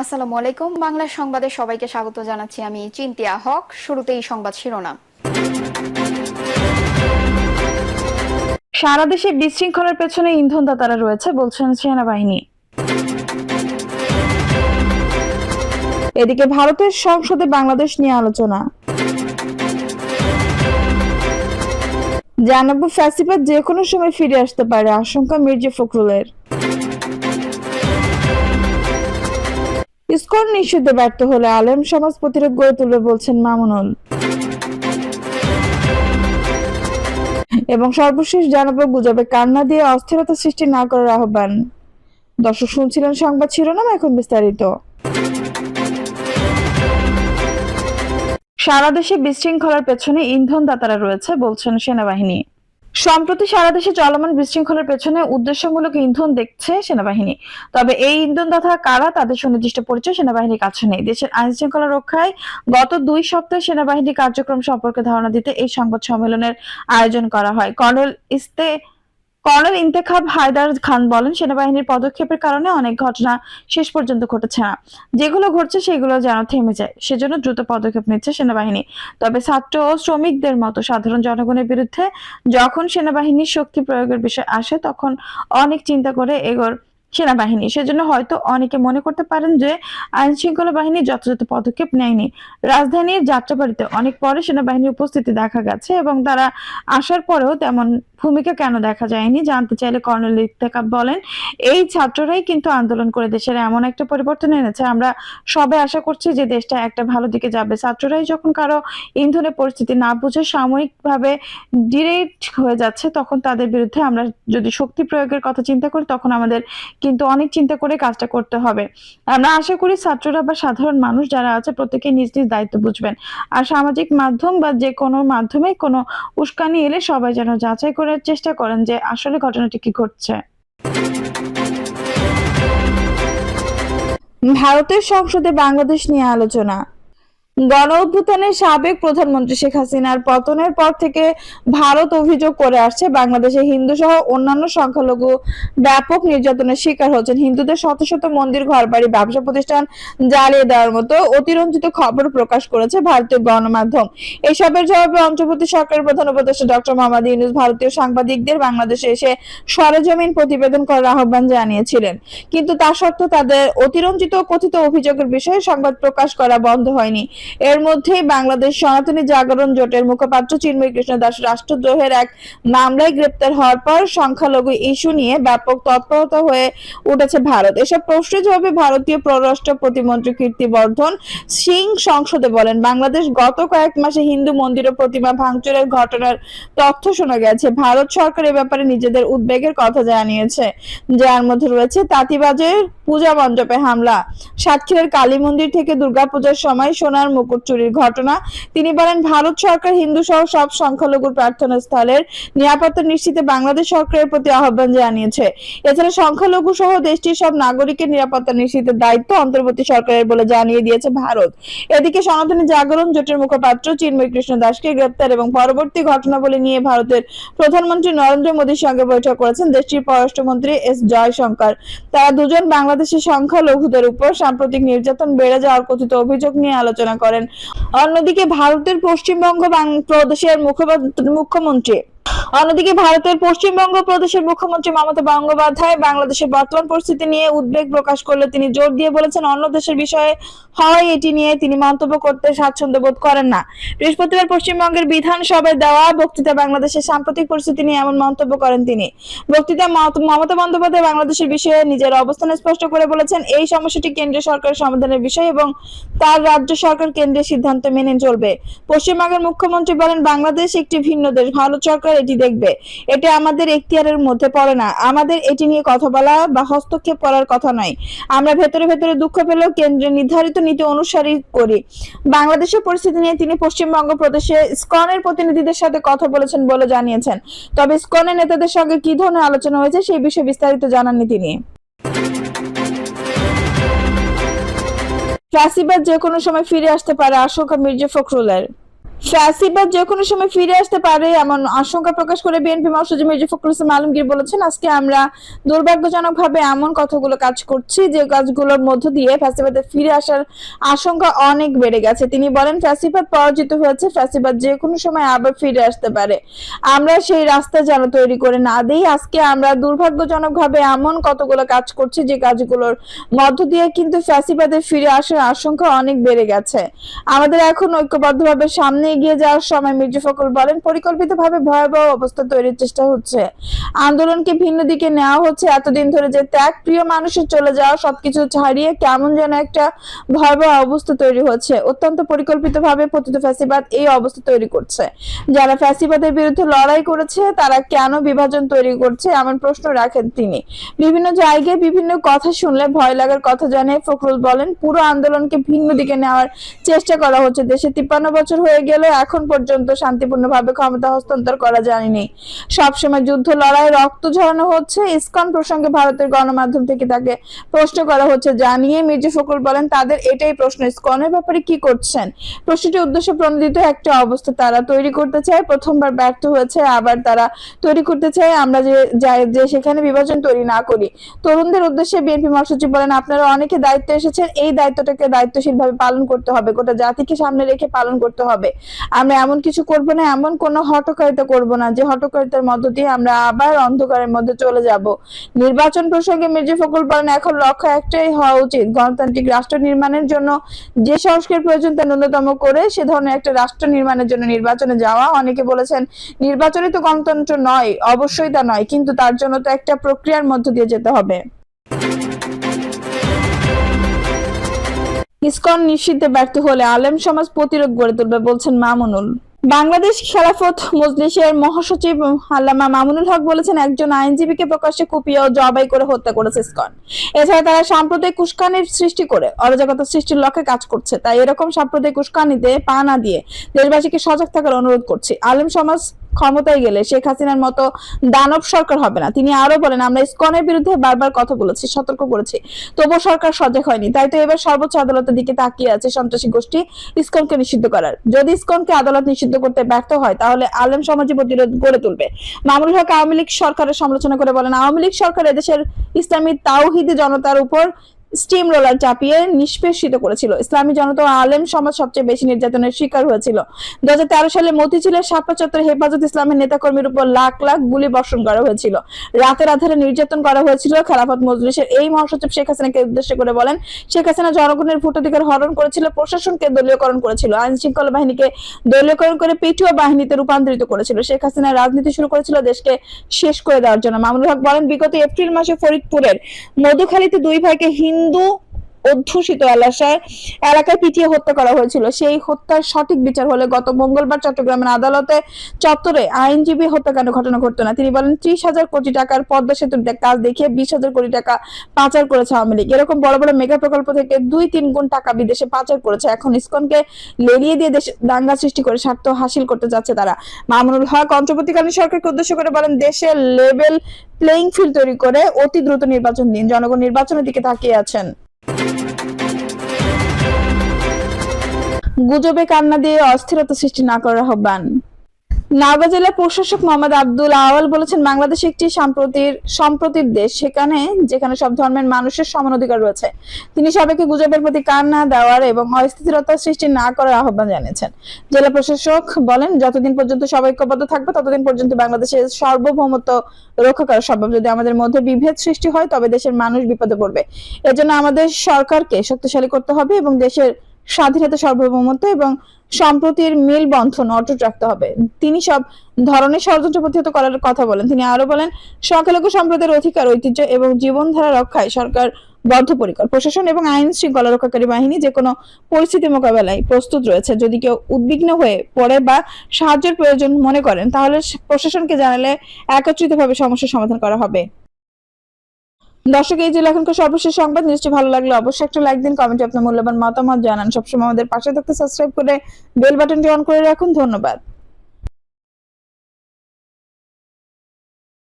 আসসালামু আলাইকুম। বাংলা সংবাদে সবাইকে স্বাগত জানাচ্ছি। আমি চিন্তিয়া হক। শুরুতেই সংবাদ শিরোনাম। সারা দেশে বিশৃঙ্খলার পেছনে ইন্ধনদাতারা রয়েছে বলছেন সেনাবাহিনী। এদিকে ভারতের সংসদে বাংলাদেশ নিয়ে আলোচনা। জানাবো ফ্যাসিবাদ যে কোনো সময় ফিরে আসতে পারে, আশঙ্কা মির্জা ফখরুলের। ইসকন নিষিদ্ধে ব্যর্থ হলে আলেম সমাজ প্রতিরোধ গড়ে তুলবে বলছেন মামুনুল। এবং সর্বশেষ জানাবো গুজবে কান্না দিয়ে অস্থিরতা সৃষ্টি না করার আহ্বান। দর্শক শুনছিলেন সংবাদ শিরোনাম, এখন বিস্তারিত। সারা দেশে বিশৃঙ্খলার পেছনে ইন্ধনদাতারা রয়েছে বলছেন সেনাবাহিনী। সম্প্রতি সারা দেশে চলমান বিশৃঙ্খলার পেছনে উদ্দেশ্যমূলক ইন্ধন দেখছে সেনাবাহিনী। তবে এই ইন্ধনদাতা কারা, তাদের সুনির্দিষ্ট পরিচয় সেনাবাহিনীর কাছে নেই। দেশের আইন শৃঙ্খলা রক্ষায় গত 2 সপ্তাহে সেনাবাহিনীর কার্যক্রম সম্পর্কে ধারণা দিতে এই সংবাদ সম্মেলনের আয়োজন করা হয়। কর্নেল ইন্তেখাব হায়দার খান বলেন, সেনাবাহিনীর পদক্ষেপের কারণে অনেক ঘটনা শেষ পর্যন্ত ঘটেছে না, যেগুলো ঘটছে সেগুলো যেন থেমে যায়, সেজন্য দ্রুত পদক্ষেপ নিচ্ছে সেনাবাহিনী। তবে ছাত্র ও শ্রমিকদের মতো সাধারণ জনগণের বিরুদ্ধে যখন সেনাবাহিনীর শক্তি প্রয়োগের বিষয় আসে তখন অনেক চিন্তা করে এগোর সেনাবাহিনী। সেজন্য হয়তো অনেকে মনে করতে পারেন যে আইন শৃঙ্খলা বাহিনী যথাযথ পদক্ষেপ নেয়নি। রাজধানীর যাত্রাবাড়িতে অনেক পরে সেনাবাহিনীর উপস্থিতি দেখা গেছে এবং তারা আসার পরেও তেমন ভূমিকা কেন দেখা যায়নি জানতে চাইলে কর্নেল ইত্তেখাব বলেন, এই ছাত্ররাই কিন্তু আন্দোলন করে দেশের এমন একটা পরিবর্তন এনেছে। আমরা সবাই আশা করছি যে দেশটা একটা ভালো দিকে যাবে। ছাত্ররাই যখন কারো ইন্ধনের পরিস্থিতি না বুঝে সাময়িকভাবে ডিরেক্ট হয়ে যাচ্ছে, তখন তাদের বিরুদ্ধে আমরা যদি শক্তি প্রয়োগের কথা চিন্তা করি তখন আমাদের কিন্তু অনেক চিন্তা করে কাজটা করতে হবে। আমরা আশা করি ছাত্ররা বা সাধারণ মানুষ যারা আছে প্রত্যেকে নিজ নিজ দায়িত্ব বুঝবেন। আর সামাজিক মাধ্যম বা যে কোনো মাধ্যমে কোনো উস্কানি এলে সবাই যেন যাচাই করার চেষ্টা করেন যে আসলে ঘটনাটি কি ঘটছে। ভারতের সংসদে বাংলাদেশ নিয়ে আলোচনা। গণ অভ্যুত্থানের সাবেক প্রধানমন্ত্রী শেখ হাসিনার পতনের পর থেকে ভারত অভিযোগ করে আসছে বাংলাদেশে হিন্দু সহ অন্যান্য সংখ্যালঘু ব্যাপক নির্যাতনের শিকার হচ্ছেন। হিন্দুদের শত শত মন্দির, ঘরবাড়ি, ব্যবসা প্রতিষ্ঠান জ্বালিয়ে দেওয়ার মতো অতিরঞ্জিত খবর প্রকাশ করেছে ভারতীয় গণমাধ্যম। এসবের জবাবে অন্তর্বর্তী সরকারের প্রধান উপদেষ্টা ডক্টর মোহাম্মদ ইউনূস ভারতীয় সাংবাদিকদের বাংলাদেশে এসে সরেজমিন প্রতিবেদন করার আহ্বান জানিয়েছিলেন, কিন্তু তা সত্ত্বেও তাদের অতিরঞ্জিত কথিত অভিযোগের বিষয়ে সংবাদ প্রকাশ করা বন্ধ হয়নি। এর মধ্যেই বাংলাদেশ সনাতনী জাগরণ জোটের মুখপাত্র চিন্ময় কৃষ্ণ দাস রাষ্ট্রদ্রোহের এক মামলায় গ্রেপ্তার হওয়ার পর সংখ্যালঘু ইস্যু নিয়ে ব্যাপক তৎপরতা হয়ে উঠেছে ভারত। এসব প্রশ্নের জবাবে ভারতীয় পররাষ্ট্র প্রতিমন্ত্রী কীর্তিবর্ধন সিং সংসদে বলেন, বাংলাদেশ গত কয়েক মাসে হিন্দু মন্দির ও প্রতিমা ভাঙচুরের ঘটনার তথ্য শোনা গেছে। ভারত সরকার এ ব্যাপারে নিজেদের উদ্বেগের কথা জানিয়েছে, যার মধ্যে রয়েছে তাঁতিবাজের পূজা মণ্ডপে হামলা, সাতক্ষীরার কালী মন্দির থেকে দুর্গাপূজার সময় সোনার মুকুট চুরির ঘটনা। তিনি বলেন, ভারত সরকার হিন্দু সহ সব সংখ্যালঘু প্রার্থনা স্থলের নিরাপত্তা নিশ্চিতে বাংলাদেশ সরকারের প্রতি আহ্বান জানিয়েছে। এছাড়া সংখ্যালঘু সহ দেশটির সব নাগরিকের নিরাপত্তা নিশ্চিতের দায়িত্ব অন্তর্বর্তী সরকারের বলে জানিয়ে দিয়েছে ভারত। এদিকে সনাতনী জাগরণ জোটের মুখপাত্র চিন্ময় কৃষ্ণ দাসকে গ্রেপ্তার এবং পরবর্তী ঘটনাবলী নিয়ে ভারতের প্রধানমন্ত্রী নরেন্দ্র মোদীর সঙ্গে বৈঠক করেছেন দেশটির পররাষ্ট্রমন্ত্রী এস জয়শঙ্কর। তারা দুজন বাংলাদেশের সংখ্যালঘুদের উপর সাম্প্রতিক নির্যাতন বেড়ে যাওয়ার কথিত অভিযোগ নিয়ে আলোচনা করেন। অন্যদিকে ভারতের পশ্চিমবঙ্গ প্রদেশের মুখ্যমন্ত্রী মমতা বন্দ্যোপাধ্যায় বাংলাদেশের বর্তমান পরিস্থিতি নিয়ে উদ্বেগ প্রকাশ করলে তিনি জোর দিয়ে বলেছেন, অন্য দেশের বিষয়ে হয় এটি নিয়ে তিনি মন্তব্য করতে স্বাচ্ছন্দ্য বোধ করেন না। বৃহস্পতিবার পশ্চিমবঙ্গের বিধানসভায় দেওয়া বক্তৃতা বাংলাদেশের সাম্প্রতিক পরিস্থিতি নিয়ে এমন মন্তব্য করেন তিনি। বক্তৃতায় মমতা বন্দ্যোপাধ্যায় বাংলাদেশের বিষয়ে নিজের অবস্থান স্পষ্ট করে বলেছেন, এই সমস্যাটি কেন্দ্রীয় সরকারের সমাধানের বিষয় এবং তার রাজ্য সরকার কেন্দ্রের সিদ্ধান্ত মেনে চলবে। পশ্চিমবঙ্গের মুখ্যমন্ত্রী বলেন, বাংলাদেশ একটি ভিন্ন দেশ, ভারত সরকার এটি দেখবে। এটা আমাদের এখতিয়ারের মধ্যে পড়ে না। আমাদের এটি নিয়ে কথা বলা বা হস্তক্ষেপ করার কথা নয়। আমরা ভেতরে ভেতরে দুঃখ পেলেও কেন্দ্রের নির্ধারিত নীতি অনুসারী করি। বাংলাদেশের পরিস্থিতি নিয়ে তিনি পশ্চিমবঙ্গ প্রদেশে ইসকনের প্রতিনিধিদের সাথে কথা বলেছেন বলে জানিয়েছেন। তবে ইসকনের নেতাদের সঙ্গে কি ধরনের আলোচনা হয়েছে সেই বিষয়ে বিস্তারিত জানাননি তিনি। ফ্যাসিবাদ যে কোনো সময় ফিরে আসতে পারে, আশঙ্কা মির্জা ফখরুলের। ফ্যাসিবাদ যে কোনো সময় ফিরে আসতে পারে এমন আশঙ্কা প্রকাশ করে বিএনপি মহাসচিব মির্জা ফখরুল ইসলাম আলমগীর বলেছেন, আজকে আমরা দুর্ভাগ্যজনকভাবে এমন কতগুলো কাজ করছি যে কাজগুলোর মধ্য দিয়ে ফ্যাসিবাদে ফিরে আসার আশঙ্কা অনেক বেড়ে গেছে। তিনি বলেন, ফ্যাসিবাদ পরাজিত হয়েছে, ফ্যাসিবাদ যে কোনো সময় আবার ফিরে আসতে পারে। আমরা সেই রাস্তা যেন তৈরি করে না দেই। আজকে আমরা দুর্ভাগ্যজনকভাবে এমন কতগুলো কাজ করছি যে কাজগুলোর মধ্য দিয়ে কিন্তু ফ্যাসিবাদে ফিরে আসার আশঙ্কা অনেক বেড়ে গেছে। আমাদের এখন ঐক্যবদ্ধভাবে সামনে এগিয়ে যাওয়ার সময়। মির্জা ফখরুল বলেন, পরিকল্পিতভাবে ভয়াবহ অবস্থা তৈরির চেষ্টা হচ্ছে, আন্দোলনকে ভিন্ন দিকে নেওয়া হচ্ছে। এতদিন ধরে যে ত্যাগ প্রিয় মানুষের চলে যাওয়া, সবকিছু ছাড়িয়ে কেমন যেন একটা ভয়াবহ অবস্থা তৈরি হচ্ছে। অত্যন্ত পরিকল্পিতভাবে পতিত ফ্যাসিবাদ এই অবস্থা তৈরি করছে। যারা ফ্যাসিবাদের বিরুদ্ধে লড়াই করেছে তারা কেন বিভাজন তৈরি করছে এমন প্রশ্ন রাখেন তিনি। বিভিন্ন জায়গায় বিভিন্ন কথা শুনলে ভয় লাগার কথা জানিয়ে ফখরুল বলেন, পুরো আন্দোলনকে ভিন্ন দিকে নেওয়ার চেষ্টা করা হচ্ছে। দেশে 53 বছর হয়ে গেল, এখন পর্যন্ত শান্তিপূর্ণভাবে ক্ষমতা হস্তান্তর করা যায়নি। সবসময় যুদ্ধ লড়াই, রক্ত ঝরানো হচ্ছে। ইসকন প্রসঙ্গে ভারতের গণমাধ্যম থেকে তাকে প্রশ্ন করা হচ্ছে, জানিয়ে মির্জা ফখরুল বলেন, তাদের এটাই প্রশ্ন, ইসকনের ব্যাপারে কি করছেন। প্রশ্নটি উদ্দেশ্য প্রণোদিত একটা অবস্থা তারা তৈরি করতে চায়। প্রথমবার ব্যর্থ হয়েছে, আবার তারা তৈরি করতে চায় আমরা যে সেখানে বিভাজন তৈরি না করি। তরুণদের উদ্দেশ্যে বিএনপি মহাসচিব বলেন, আপনারা অনেকে দায়িত্ব এসেছেন, এই দায়িত্বটাকে দায়িত্বশীলভাবে পালন করতে হবে, গোটা জাতিকে সামনে রেখে পালন করতে হবে। আমরা এমন কিছু করব না, এমন কোনো হঠকারিতা করব না যে হঠকারিতার মধ্য দিয়ে আমরা আবার অন্ধকারের মধ্যে চলে যাব। নির্বাচন প্রসঙ্গে মির্জা ফখরুল বলেন, এখন লক্ষ্য একটাই হওয়া উচিত, গণতান্ত্রিক রাষ্ট্র নির্মাণের জন্য যে সংস্কার প্রয়োজন তা ন্যূনতম করে সে ধরনের একটা রাষ্ট্র নির্মাণের জন্য নির্বাচনে যাওয়া। অনেকে বলেছেন, নির্বাচনই তো গণতন্ত্র নয়। অবশ্যই তা নয়, কিন্তু তার জন্য তো একটা প্রক্রিয়ার মধ্য দিয়ে যেতে হবে। ইসকন নিষিদ্ধে ব্যর্থ হলে আলেম সমাজ প্রতিরোধ গড়ে তুলবে বলছেন মামুনুল। বাংলাদেশ খেলাফত মজলিসের মহাসচিব আল্লামা মামুনুল হক বলেছেন, একজন আইনজীবীকে প্রকাশ্যে কুপিয়ে ও জবাই করে হত্যা করেছে ইসকন। এছাড়া তারা সাম্প্রদায়িক উস্কানির সৃষ্টি করে অরাজকতা সৃষ্টির লক্ষ্যে কাজ করছে। তাই এরকম সাম্প্রদায়িক উস্কানিতে পা না দিয়ে দেশবাসীকে সজাগ থাকার অনুরোধ করছি। আলেম সমাজ ক্ষমতায় গেলে শেখ হাসিনার মতো দানব সরকার হবে না। তিনি আরো বলেন, আমরা ইসকনের বিরুদ্ধে বারবার কথা বলেছি, সতর্ক করেছি, তবুও সরকার সজাগ হয়নি। তাই তো এবার সর্বোচ্চ আদালতের দিকে তাকিয়ে আছে সন্ত্রাসী গোষ্ঠী ইসকনকে নিষিদ্ধ করার। যদি ইসকনকে আদালত নিষিদ্ধ করতে ব্যর্থ হয় তাহলে আলেম সমাজে প্রতিরোধ গড়ে তুলবে। মামুনুল হক আওয়ামী লীগ সরকারের সমালোচনা করে বলেন, আওয়ামী লীগ সরকার এদেশের ইসলামী তাওহিদি জনতার উপর স্টিম রোলার চাপিয়ে নিষ্পেষিত করেছিল। ইসলামী জনতা ও আলেম সমাজ সবচেয়ে বেশি নির্যাতনের শিকার হয়েছিল। 2013 সালে মতিঝিলের শাপলা চত্বরে হেফাজত ইসলামের নেতাকর্মীর উপর লাখ লাখ গুলি বর্ষণ করা হয়েছিল। রাতের আধারে নির্যাতন করা হয়েছিল। খেলাফত মজলিসের এই মহাসচিব শেখ হাসিনাকে উদ্দেশ্য করে বলেন, শেখ হাসিনা জনগণের ভোটাধিকার হরণ করেছিল, প্রশাসনকে দলীয়করণ করেছিল, আইন শৃঙ্খলা বাহিনীকে দলীয়করণ করে পিটিও বাহিনীতে রূপান্তরিত করেছিল। শেখ হাসিনা রাজনীতি শুরু করেছিল দেশকে শেষ করে দেওয়ার জন্য। মামুনুল হক বলেন, বিগত এপ্রিল মাসে ফরিদপুরের মধুখালীতে দুই ভাইকে হিন্দু অধ্যুষিত এলাকায় পিটিয়ে হত্যা করা হয়েছিল। সেই হত্যার সঠিক বিচার হলে গত মঙ্গলবার চট্টগ্রামের আদালতে চত্বরে আইনজীবী হত্যাকাণ্ড ঘটনা ঘটতো না। তিনি বলেন, 30,000 কোটি টাকার পদ্মা সেতুর কাজ দেখিয়ে 20,000 কোটি টাকা পাচার করেছে আওয়ামী লীগ। এরকম বড় বড় মেগা প্রকল্প থেকে 2-3 গুণ টাকা বিদেশে পাচার করেছে। এখন ইসকনকে লেলিয়ে দিয়ে দেশে দাঙ্গা সৃষ্টি করে স্বার্থ হাসিল করতে যাচ্ছে তারা। মামুনুল হক অন্তর্বর্তীকালীন সরকারকে উদ্দেশ্য করে বলেন, দেশে লেভেল প্লেইং ফিল্ড তৈরি করে অতি দ্রুত নির্বাচন দিন। জনগণ নির্বাচনের দিকে তাকিয়ে আছেন। গুজবে কান্না দিয়ে অস্থিরতা সৃষ্টি না করার আহ্বান। নওগাঁ জেলা প্রশাসক মোহাম্মদ আব্দুল আওয়াল বলেছেন, বাংলাদেশ একটি সম্প্রতির দেশ, যেখানে সব ধর্মের মানুষের সমান অধিকার রয়েছে। তিনি সবাইকে গুজবের প্রতি কান না দেওয়ার এবং অস্থিরতা সৃষ্টি না করার আহ্বান জানিয়েছেন। জেলা প্রশাসক বলেন, যতদিন পর্যন্ত সবাই ঐক্যবদ্ধ থাকবে ততদিন পর্যন্ত বাংলাদেশের সার্বভৌমত্ব রক্ষা করা সম্ভব। যদি আমাদের মধ্যে বিভেদ সৃষ্টি হয় তবে দেশের মানুষ বিপদে পড়বে। এজন্য আমাদের সরকারকে শক্তিশালী করতে হবে এবং দেশের স্বাধীনতা, সার্বভৌমত্ব এবং সম্প্রতির মিল বন্ধন অটুট রাখতে হবে। তিনি সব ধরনের ষড়যন্ত্র প্রতিহত করার কথা বলেন। তিনি আরো বলেন, সংখ্যালঘু সম্প্রদায়ের অধিকার, ঐতিহ্য এবং জীবনধারা রক্ষায় সরকার বদ্ধপরিকর। প্রশাসন এবং আইন শৃঙ্খলা রক্ষাকারী বাহিনী যে কোনো পরিস্থিতি মোকাবেলায় প্রস্তুত রয়েছে। যদি কেউ উদ্বিগ্ন হয়ে পড়ে বা সাহায্যের প্রয়োজন মনে করেন তাহলে প্রশাসনকে জানালে একত্রিতভাবে সমস্যার সমাধান করা হবে। দর্শক, এই ছিল এখনকার সর্বশেষ সংবাদ। নিশ্চয়ই ভালো লাগলে অবশ্যই একটা লাইক দিন, কমেন্টে আপনার মূল্যবান মতামত জানান। সবসময় আমাদের পাশে থাকতে সাবস্ক্রাইব করে বেল বাটনটি অন করে রাখুন। ধন্যবাদ।